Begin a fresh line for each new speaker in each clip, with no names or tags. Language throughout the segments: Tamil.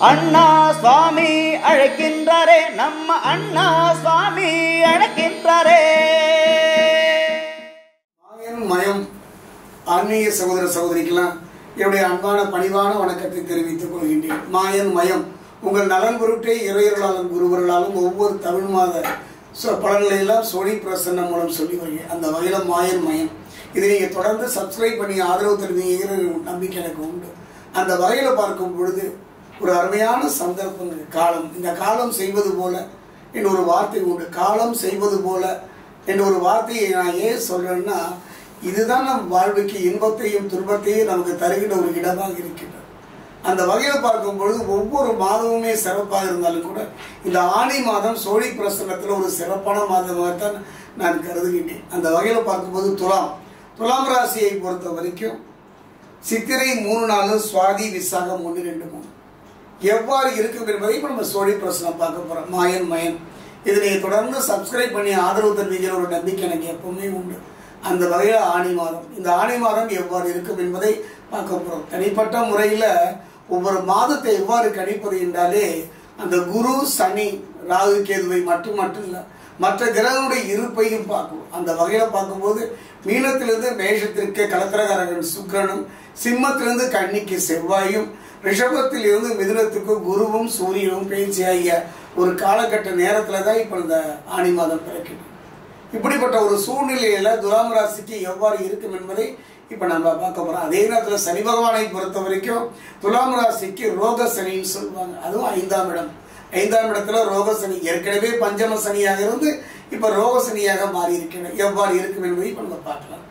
அண்ணா சுவாமி அழைக்கின்றாரே, நம்ம அண்ணா சுவாமி அழைக்கின்றாரே.
மயம் ஆன்மீக சகோதர சகோதரிக்கெல்லாம் என்னுடைய அன்பான பணிவான வணக்கத்தை தெரிவித்துக் கொள்கின்றேன். மாயன் மயம் உங்கள் நலன் பொருட்டே இறையர்களாலும் குருவர்களாலும் ஒவ்வொரு தமிழ் மாத பலன்களை எல்லாம் சோழி பிரசன்னம் மூலம் சொல்லி வருகிறேன். அந்த வகையில் மாயன் மயம் இதை நீங்கள் தொடர்ந்து சப்ஸ்கிரைப் பண்ணி ஆதரவு தருவீங்கிற நம்பிக்கை எனக்கு உண்டு. அந்த வகையில் பார்க்கும் பொழுது ஒரு அருமையான சந்தர்ப்பங்கள் காலம், இந்த காலம் செய்வது போல என்ற ஒரு வார்த்தை உண்டு. காலம் செய்வது போல என்ற ஒரு வார்த்தையை நான் ஏன் சொல்றேன்னா, இதுதான் நம் வாழ்வுக்கு இன்பத்தையும் துன்பத்தையும் நமக்கு தருகின்ற ஒரு இடமாக இருக்கின்றது. அந்த வகையில் பார்க்கும் பொழுது ஒவ்வொரு மாதமுமே சிறப்பாக இருந்தாலும் கூட இந்த ஆணி மாதம் சோழி பிரசன்னத்தில் ஒரு சிறப்பான மாதமாகத்தான் நான் கருதுகின்றேன். அந்த வகையில் பார்க்கும்போது துலாம் ராசியை பொறுத்த வரைக்கும் சித்திரை 3 நாளும் சுவாதி விசாகம் 1, 2, 3 எவ்வாறு இருக்கும் என்பதை இப்போ நம்ம சோழி பிரசனம் பார்க்க போகிறோம். மாயன் மயன் இதனை தொடர்ந்து சப்ஸ்கிரைப் பண்ணி ஆதரவு தருவீங்கிற ஒரு நம்பிக்கை எனக்கு எப்பவுமே உண்டு. அந்த வகையில் ஆணி மாதம், இந்த ஆணி மாதம் எவ்வாறு இருக்கும் என்பதை பார்க்க போகிறோம். தனிப்பட்ட முறையில் ஒவ்வொரு மாதத்தை எவ்வாறு கணிப்பது என்றாலே அந்த குரு சனி ராகு கேதுவை மட்டும் இல்லை, மற்ற கிரகங்களுடைய இருப்பையும் பார்க்கணும். அந்த வகையில் பார்க்கும்போது மீனத்திலிருந்து மேஷத்திற்கு கலத்திரகாரகன் சுக்கிரனும், சிம்மத்திலிருந்து கன்னிக்கு செவ்வாயும், ரிஷபத்தில் இருந்து மிதுனத்துக்கு குருவும் சூரியனும் பேச்சியாகிய ஒரு காலகட்ட நேரத்தில் தான் இப்போ இந்த ஆணி மாதம் பிறக்கிறது. இப்படிப்பட்ட ஒரு சூழ்நிலையில துலாம் ராசிக்கு எவ்வாறு இருக்கும் என்பதை இப்போ நம்ம பார்க்க போறோம். அதே நேரத்தில் சனி பகவானை பொறுத்த வரைக்கும் துலாம் ராசிக்கு ரோக சனின்னு சொல்லுவாங்க. அதுவும் 5ஆம் இடம். 5ஆம் இடத்துல ரோக சனி ஏற்கனவே பஞ்சம சனியாக இருந்து இப்ப ரோக சனியாக மாறி இருக்கிறது. எவ்வாறு இருக்கும் என்பதை இப்ப நம்ம பார்க்கலாம்.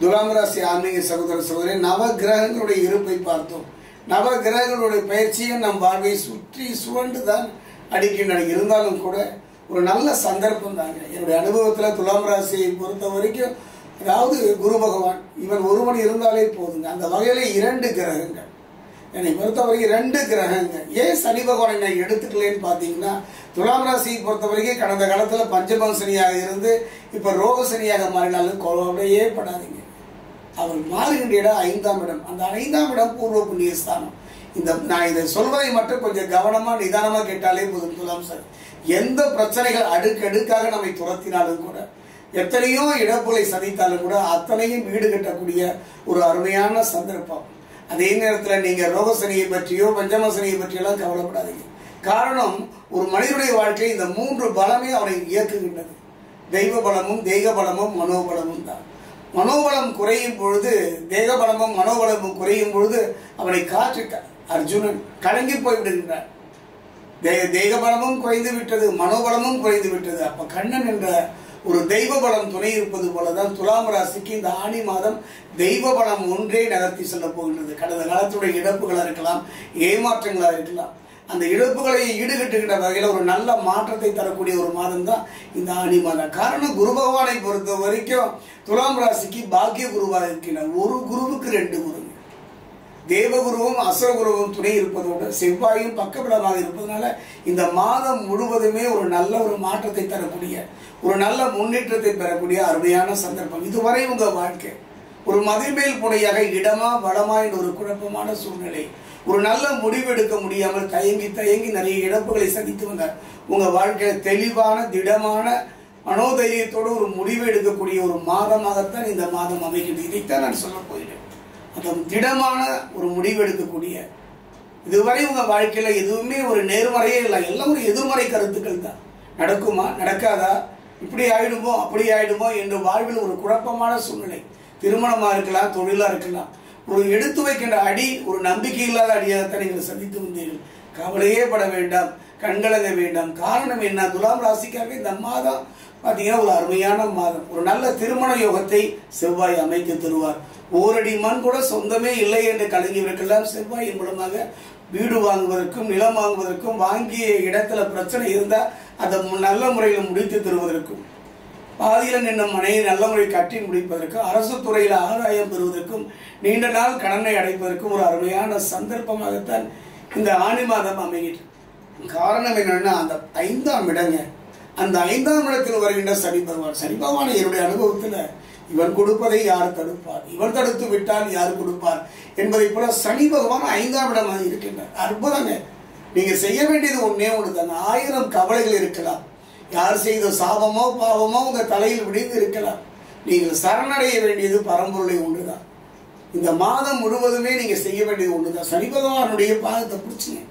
துலாம் ராசி ஆன்மீக சகோதர சகோதரி, நவ கிரகங்களுடைய இருப்பை பார்த்தோம். நவ கிரகங்களுடைய பயிற்சியும் நம் வாழ்வை சுற்றி சுழண்டுதான் அடிக்கின்றன. இருந்தாலும் கூட ஒரு நல்ல சந்தர்ப்பம் தாங்க. என்னுடைய அனுபவத்தில் துலாம் ராசியை பொறுத்த வரைக்கும் அதாவது குரு பகவான் இவன் ஒருவன் இருந்தாலே போதுங்க. அந்த வகையில 2 கிரகங்கள் என்னை பொறுத்தவரைக்கும் 2 கிரகங்கள். ஏன் சனி பகவானை நான் எடுத்துக்கலன்னு பார்த்தீங்கன்னா, துலாம் ராசியை பொறுத்த வரைக்கும் கடந்த காலத்தில் பஞ்சம சனியாக இருந்து இப்போ ரோக சனியாக மாறினாலும் கொலையே படாதீங்க. அவர் மாறுகின்ற இடம் 5ஆம் இடம். அந்த 5ஆம் இடம் பூர்வ புண்ணிய ஸ்தானம். நான் இதை சொல்வதை மட்டும் கொஞ்சம் கவனமா நிதானமா கேட்டாலே போதும். துலாம் சார் எந்த பிரச்சனைகள் அடுக்கடுக்காக நம்மை துரத்தினாலும் கூட, எத்தனையோ இழப்புகளை சந்தித்தாலும் கூட அத்தனையும் வீடு கட்டக்கூடிய ஒரு அருமையான சந்தர்ப்பம். அதே நேரத்தில் நீங்க ரோகசனியை பற்றியோ பஞ்சம சனியை பற்றியெல்லாம் கவலைப்படாதீங்க. காரணம், ஒரு மனிதனுடைய வாழ்க்கை இந்த 3 பலமே அவனை இயக்குகின்றது. தெய்வ பலமும் தெய்வ பலமும் மனோபலமும் தான். மனோபலம் குறையும் பொழுது, தேக பலமும் மனோபலமும் குறையும் பொழுது அவனை காற்று அர்ஜுனன் கலங்கி போய்விடுகின்றார். தேக பலமும் குறைந்து விட்டது, மனோபலமும் குறைந்து விட்டது. அப்ப கண்ணன் என்ற ஒரு தெய்வ பலம் துணை இருப்பது போலதான் துலாம் ராசிக்கு இந்த ஆணி மாதம் தெய்வ பலம் ஒன்றே நகர்த்தி செல்ல போகின்றது. கடந்த காலத்துடைய இழப்புகளாக இருக்கலாம், ஏமாற்றங்களாக இருக்கலாம். அந்த இழப்புகளை ஈடுகட்டுகின்ற வகையில் ஒரு நல்ல மாற்றத்தை தரக்கூடிய ஒரு மாதம் தான் இந்த ஆணி மாதம். காரணம், குரு பகவானை பொறுத்த வரைக்கும் துலாம் ராசிக்கு பாக்கிய குருவாக இருக்கின்ற ஒரு குருவுக்கு 2 குருங்க. தேவகுருவும் அசுரகுருவும் துணை இருப்பதோடு செவ்வாயும் பக்கபலமாக இருப்பதனால இந்த மாதம் முழுவதுமே ஒரு நல்ல ஒரு மாற்றத்தை தரக்கூடிய, ஒரு நல்ல முன்னேற்றத்தை பெறக்கூடிய அருமையான சந்தர்ப்பம். இதுவரை உங்க வாழ்க்கை ஒரு மதிமேல் புனையாக இடமா வளமா என்ற ஒரு குழப்பமான சூழ்நிலை, ஒரு நல்ல முடிவு எடுக்க முடியாமல் தயங்கி நிறைய இழப்புகளை சந்தித்து வந்தார். உங்க வாழ்க்கையில தெளிவான திடமான மனோதைரியத்தோடு ஒரு முடிவு எடுக்கக்கூடிய ஒரு மாதமாகத்தான் இந்த மாதம் அமைகிறது. இதைத்தான் நான் சொல்ல போகிறேன். அந்த திடமான ஒரு முடிவு எடுக்கக்கூடிய, இதுவரை உங்க வாழ்க்கையில எதுவுமே ஒரு நேர்மறையே இல்லை, எல்லாம் ஒரு எதிர்மறை கருத்துக்கள் தான். நடக்குமா நடக்காதா, இப்படி ஆயிடுமோ அப்படி ஆயிடுமோ என்று வாழ்வில் ஒரு குழப்பமான சூழ்நிலை. திருமணமா இருக்கலாம், தொழிலா இருக்கலாம். ஒரு எடுத்து வைக்கின்ற அடி ஒரு நம்பிக்கை இல்லாத அடியாகத்தான் நீங்கள் சந்தித்து வந்தீர்கள். கவலையே பட வேண்டாம், கண்கலங்க வேண்டாம். காரணம் என்ன, துலாம் ராசிக்காக இந்த மாதம் பார்த்தீங்கன்னா ஒரு அருமையான மாதம். ஒரு நல்ல திருமண யோகத்தை செவ்வாய் அமைத்து தருவார். ஓரடி மண் கூட சொந்தமே இல்லை என்று கலங்கியவர்களெல்லாம் செவ்வாயின் மூலமாக வீடு வாங்குவதற்கும் நிலம் வாங்குவதற்கும் வாங்கிய இடத்துல பிரச்சனை இருந்தால் அதை நல்ல முறையில் முடித்து தருவதற்கும், பாதியில் நின்ற மனையை நல்ல முறையில் கட்டி முடிப்பதற்கும், அரசு துறையில் ஆதாயம் பெறுவதற்கும், நீண்ட நாள் கடனை அடைப்பதற்கும் ஒரு அருமையான சந்தர்ப்பமாகத்தான் இந்த ஆணி மாதம் அமைகிறது. காரணம் என்னன்னா அந்த 5ஆம் இடங்க, அந்த 5ஆம் இடத்தில் வருகின்ற சனி பகவான். சனி பகவான் என்னுடைய அனுபவத்தில் இவன் கொடுப்பதை யார் தடுப்பார், இவன் தடுத்து விட்டால் யார் கொடுப்பார் என்பதை போல சனி பகவான் 5ஆம் இடமாக இருக்கின்றார். அற்புதங்க. நீங்க செய்ய வேண்டியது ஒன்னே ஒண்ணுதாங்க. 1000 கவலைகள் இருக்கலாம், யார் செய்த சாபமோ பாவமோ உங்க தலையில் விடிந்து இருக்கலாம். நீங்கள் சரணடைய வேண்டியது பரம்பொருளை ஒன்றுதான். இந்த மாதம் முழுவதுமே நீங்க செய்ய வேண்டியது ஒண்ணுதான். சனி பகவானுடைய பாதத்தை பிடிச்சிங்க.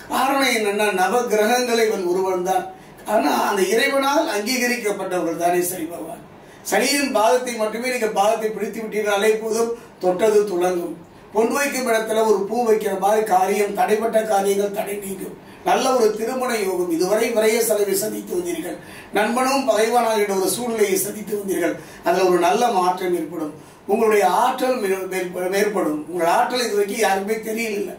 காரணம் என்னன்னா நவ கிரகங்களை இவன் ஒருவன் தான். ஆனா அந்த இறைவனால் அங்கீகரிக்கப்பட்டவர்கள் தானே சனி பகவான். சனியின் பாதத்தை மட்டுமே நீங்க பாதத்தை பிடித்து விட்டீர்களாலே போதும், தொட்டது துளங்கும். பொன் வைக்கும் இடத்துல ஒரு பூ வைக்கிற மாதிரி காரியம், தடைப்பட்ட காரியங்கள் தடை நீங்கும். நல்ல ஒரு திருமண யோகம். இதுவரை விரைய செலவை சந்தித்து வந்தீர்கள், நண்பனும் பகைவனாகிற ஒரு சூழ்நிலையை சந்தித்து வந்தீர்கள். அதுல ஒரு நல்ல மாற்றம் ஏற்படும். உங்களுடைய ஆற்றல் மேற்படும். உங்கள் ஆற்றல் இது வரைக்கும் யாருக்குமே தெரியல.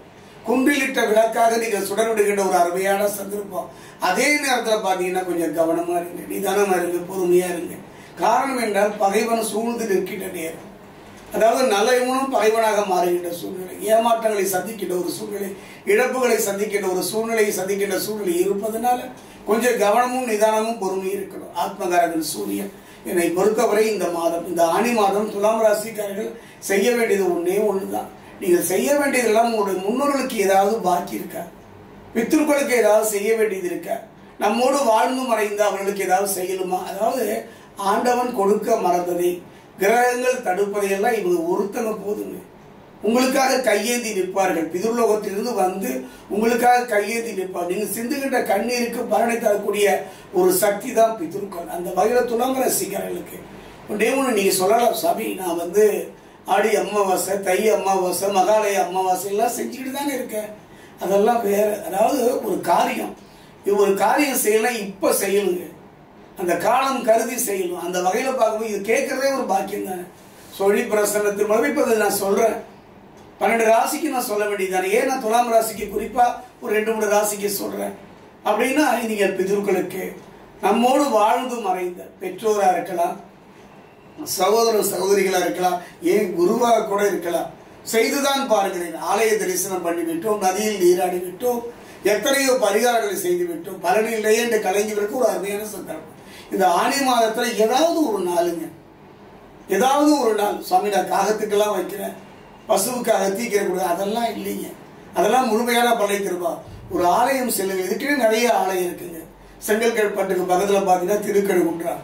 குன்றிலிட்ட விளக்காக நீங்கள் சுடர்விடுகின்ற ஒரு அருமையான சந்தர்ப்பம். அதே நேரத்தில் பார்த்தீங்கன்னா கொஞ்சம் கவனமா இருங்க, நிதானமா இருங்க, பொறுமையா இருங்க. காரணம் என்றால் பகைவன் சூழ்ந்து நிற்கின்ற நேரம், அதாவது நல்லவனும் பகைவனாக மாறுகின்ற சூழ்நிலை, ஏமாற்றங்களை சந்திக்கின்ற ஒரு சூழ்நிலை, இழப்புகளை சந்திக்கின்ற ஒரு சூழ்நிலையை சந்திக்கின்ற சூழ்நிலை இருப்பதனால கொஞ்சம் கவனமும் நிதானமும் பொறுமையும் இருக்கணும். ஆத்மகாரகன் சூரியன் என்னை பொறுத்தவரை இந்த மாதம், இந்த ஆணி மாதம் துலாம் ராசிக்காரர்கள் செய்ய வேண்டியது ஒன்னே ஒண்ணுதான். நீங்கள் செய்ய வேண்டியதெல்லாம் உங்களுடைய முன்னோர்களுக்கு ஏதாவது பாக்கி இருக்கா, பித்ருக்களுக்கு ஏதாவது செய்ய வேண்டியது இருக்கா, நம்மோடு வாழ்ந்து மறைந்து அவர்களுக்கு ஏதாவது செய்யணுமா? அதாவது ஆண்டவன் கொடுக்க மறந்ததை, கிரகங்கள் தடுப்பதையெல்லாம் இவங்க ஒருத்தங்க போதுங்க. உங்களுக்காக கையேந்தி நிற்பார்கள். பிதுர்லோகத்திலிருந்து வந்து உங்களுக்காக கையேந்தி நிற்பார்கள். நீங்க சிந்துகின்ற கண்ணீருக்கு பலனை தரக்கூடிய ஒரு சக்தி தான் பிதுர்கள். அந்த வகையில துலாம் ராசிக்காரர்களுக்கு ஒன்றே ஒன்று நீங்க சொல்லலாம், சாமி நான் வந்து ஆடி அமாவாசை, தை அமாவாசை, மகாலய அமாவாசை எல்லாம் செஞ்சுக்கிட்டு தானே இருக்கேன். அதெல்லாம் வேற. அதாவது ஒரு காரியம், ஒரு காரியம் செய்யலாம், இப்ப செய்யணுங்க, அந்த காலம் கருதி செய்யணும். அந்த வகையில பார்க்கும்போது இது கேட்கறதே ஒரு பாக்கியம் தானே. சொல்லி பிரசன்னத்தின் மகிழ்ப்பதை நான் சொல்றேன். 12 ராசிக்கு நான் சொல்ல வேண்டியதானே. ஏன் நான் துலாம் ராசிக்கு குறிப்பா ஒரு 2-3 ராசிக்கு சொல்றேன் அப்படின்னா, நீங்கள் பிதுர்களுக்கு நம்மோடு வாழ்ந்து மறைந்த பெற்றோரா இருக்கலாம், சகோதர சகோதரிகளா இருக்கலாம், ஏன் குருவாக கூட இருக்கலாம், செய்துதான் பாருங்களேன். ஆலய தரிசனம் பண்ணிவிட்டோம், நதியில் நீராடி விட்டோம், எத்தனையோ பரிகாரங்களை செய்து விட்டோம், பலனில்லையே என்று கலைஞர்களுக்கு ஒரு அருமையான சந்தர்ப்பம். இந்த ஆணி மாதத்துல ஏதாவது ஒரு நாளுங்க, ஏதாவது ஒரு நாள் சுவாமி நான் காகத்துக்கெல்லாம் வைக்கிறேன், பசுவுக்காக தீக்கிற கூட, அதெல்லாம் இல்லைங்க. அதெல்லாம் முழுமையான பலை திருவா. ஒரு ஆலயம் செல்லுங்க. இதுக்கே நிறைய ஆலயம் இருக்குங்க. செங்கல்கட்டுக்கு பக்கத்துல பாத்தீங்கன்னா திருக்கழுகுன்றா,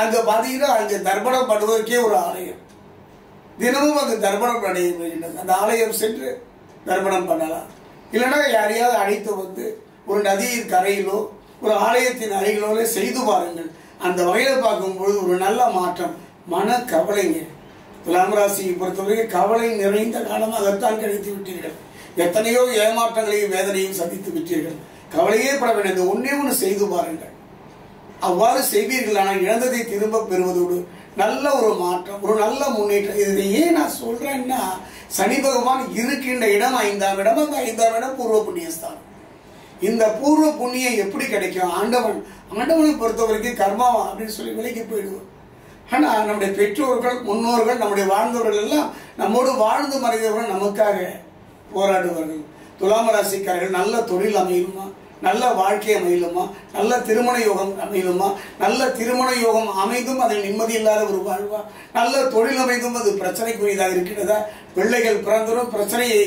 அங்க பாத்தீங்கன்னா அங்க தர்ப்பணம் பண்ணுவதற்கே ஒரு ஆலயம். தினமும் அங்கு தர்ப்பணம் நடைபெறுகின்றது. அந்த ஆலயம் சென்று தர்ப்பணம் பண்ணலாம். இல்லைன்னா யாரையாவது அழைத்து வந்து ஒரு நதியின் கரையிலோ ஒரு ஆலயத்தின் அருகிலோ செய்து பாருங்கள். அந்த வகையில பார்க்கும்போது ஒரு நல்ல மாற்றம். மன கவலைங்க. துலாம் ராசியை பொறுத்தவரைக்கும் கவலை நிறைந்த காலமாகத்தான் கிடைத்து விட்டீர்கள். எத்தனையோ ஏமாற்றங்களையும் வேதனையும் சந்தித்து விட்டீர்கள். கவலையே பட வேண்டியது ஒன்னே ஒன்று செய்து பாருங்கள். அவ்வாறு செய்வீர்கள். ஆனால் இழந்ததை திரும்ப பெறுவதோடு நல்ல ஒரு மாற்றம், ஒரு நல்ல முன்னேற்றம். இதை ஏன் நான் சொல்றேன்னா, சனி பகவான் இருக்கின்ற இடம் 5ஆம் இடம். அந்த 5ஆம் இடம் பூர்வ புண்ணியஸ்தானம். இந்த பூர்வ புண்ணியம் எப்படி கிடைக்கும்? ஆண்டவனை பொறுத்த வரைக்கும் கர்மாவா அப்படின்னு சொல்லி விலைக்கு போயிடுவோம். ஆனா நம்முடைய பெற்றோர்கள், முன்னோர்கள், நம்முடைய வாழ்ந்தவர்கள் எல்லாம் நம்மோடு வாழ்ந்து மறைந்தவர்கள் நமக்காக போராடுவார்கள். துலாம் ராசிக்காரர்கள் நல்ல தொழில் அமையுமா, நல்ல வாழ்க்கை அமையலுமா, நல்ல திருமண யோகம் அமையலுமா, நல்ல திருமண யோகம் அமைந்தும் அதில் நிம்மதி இல்லாத ஒரு வாழ்வா, நல்ல தொழில் அமைந்தும் அது பிரச்சனைக்குரியதாக இருக்கிறதா, பிள்ளைகள் பிறந்தரும் பிரச்சனையை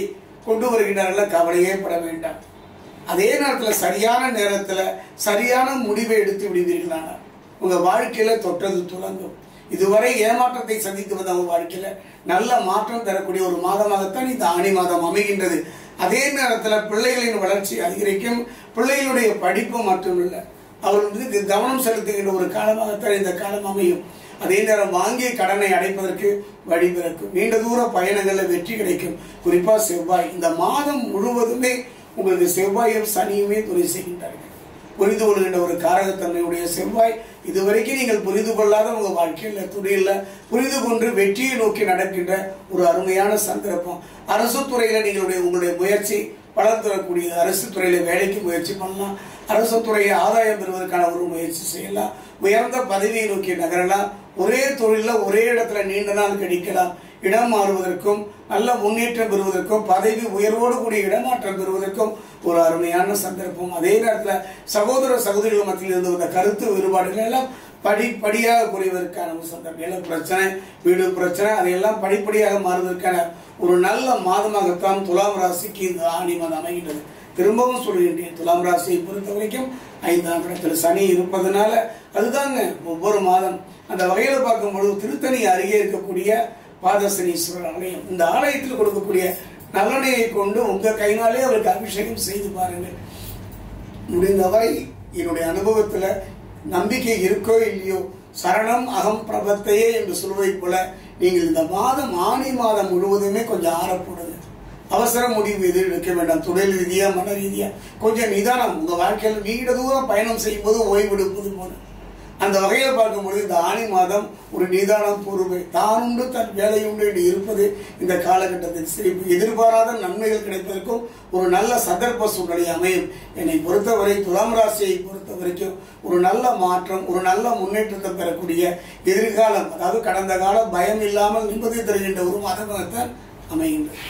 கொண்டு வருகின்றார்கள், கவலையே பட வேண்டாம். அதே நேரத்தில் சரியான நேரத்தில் சரியான முடிவை எடுத்து விடுவீர்களான உங்க வாழ்க்கையில தொட்டது துலங்கும். இதுவரை ஏமாற்றத்தை சந்தித்து வந்த அவங்க வாழ்க்கையில நல்ல மாற்றம் தரக்கூடிய ஒரு மாதமாகத்தான் இந்த ஆணி மாதம் அமைகின்றது. அதே நேரத்தில் பிள்ளைகளின் வளர்ச்சி அதிகரிக்கும். பிள்ளைகளுடைய படிப்பு மட்டுமில்லை, அவர்களுக்கு கவனம் செலுத்துகின்ற ஒரு காலமாகத்தான் இந்த காலம் அமையும். அதே நேரம் வாங்கிய கடனை அடைப்பதற்கு வழிபிறக்கும். நீண்ட தூர பயணங்களில் வெற்றி கிடைக்கும். குறிப்பா செவ்வாய் இந்த மாதம் முழுவதுமே உங்களுக்கு செவ்வாயும் சனியுமே துணை செய்கின்றார்கள். புரிந்து கொள்கின்ற ஒரு காரகத்தன்மையுடைய செவ்வாய் இதுவரைக்கும் நீங்கள் புரிந்து கொள்ளாத உங்க வாழ்க்கையில் துறையில புரிந்து கொண்டு வெற்றியை நோக்கி நடக்கின்ற ஒரு அருமையான சந்தர்ப்பம். அரசு துறையில உங்களுடைய முயற்சி பலன் தரக்கூடிய அரசு துறையில வேலைக்கு முயற்சி பண்ணலாம், அரசு துறையை ஆதாயம் பெறுவதற்கான ஒரு முயற்சி செய்யலாம், உயர்ந்த பதவியை நோக்கி நகரலாம், ஒரே தொழில ஒரே இடத்துல நீண்ட நாள் கிடைக்கலாம், இடம் மாறுவதற்கும் நல்ல முன்னேற்றம் பெறுவதற்கும் பதவி உயர்வோடு கூடிய இடமாற்றம் பெறுவதற்கும் ஒரு அருமையான சந்தர்ப்பம். அதே நேரத்தில் சகோதர சகோதரிகள் மத்தியில் இருந்து வந்த கருத்து வேறுபாடுகள் எல்லாம் படிப்படியாக குறைவதற்கான ஒரு சந்தர்ப்பம். நில பிரச்சனை, வீடு பிரச்சனை, அதையெல்லாம் படிப்படியாக மாறுவதற்கான ஒரு நல்ல மாதமாகத்தான் துலாம் ராசிக்கு இந்த ஆணி மாதம் அமைகின்றது. திரும்பவும் சொல்கின்றேன், துலாம் ராசியை பொறுத்த வரைக்கும் 5ஆம் இடத்தில் சனி இருப்பதனால அதுதாங்க ஒவ்வொரு மாதம். அந்த வகையில பார்க்கும்பொழுது திருத்தணி அருகே இருக்கக்கூடிய பாதசனீஸ்வரர் ஆலயம், இந்த ஆலயத்தில் கொடுக்கக்கூடிய நல்லெண்ணெயை கொண்டு உங்க கைனாலே அவருக்கு அபிஷேகம் செய்து பாருங்கள். முடிந்தவரை என்னுடைய அனுபவத்துல நம்பிக்கை இருக்கோ இல்லையோ, சரணம் அகம் பிரபத்தையே என்று சொல்வதை போல நீங்கள் இந்த மாதம் ஆணி மாதம் முழுவதுமே கொஞ்சம் ஆறப்படுது. அவசர முடிவு எதுவும் எடுக்க வேண்டாம். தொழில் ரீதியா மன ரீதியா கொஞ்சம் நிதானம். உங்க வாழ்க்கையில் நீண்ட தூரம் பயணம் செய்யும் போது ஓய்வெடுப்பது போல அந்த வகையில பார்க்கும்போது இந்த ஆணி மாதம் ஒரு நிதானம், பொறுமை, தான் உண்டு தன் வேலை உண்டு என்று இருப்பது இந்த காலகட்டத்தில் சிரிப்பு. எதிர்பாராத நன்மைகள் கிடைப்பதற்கும் ஒரு நல்ல சந்தர்ப்ப சூழ்நிலை அமையும். என்னை பொறுத்தவரை துலாம் ராசியை பொறுத்த வரைக்கும் ஒரு நல்ல மாற்றம், ஒரு நல்ல முன்னேற்றத்தை பெறக்கூடிய எதிர்காலம், அதாவது கடந்த கால பயம் இல்லாமல் நிம்மதி தருகின்ற ஒரு மாதமாகத்தான் அமைகின்றது.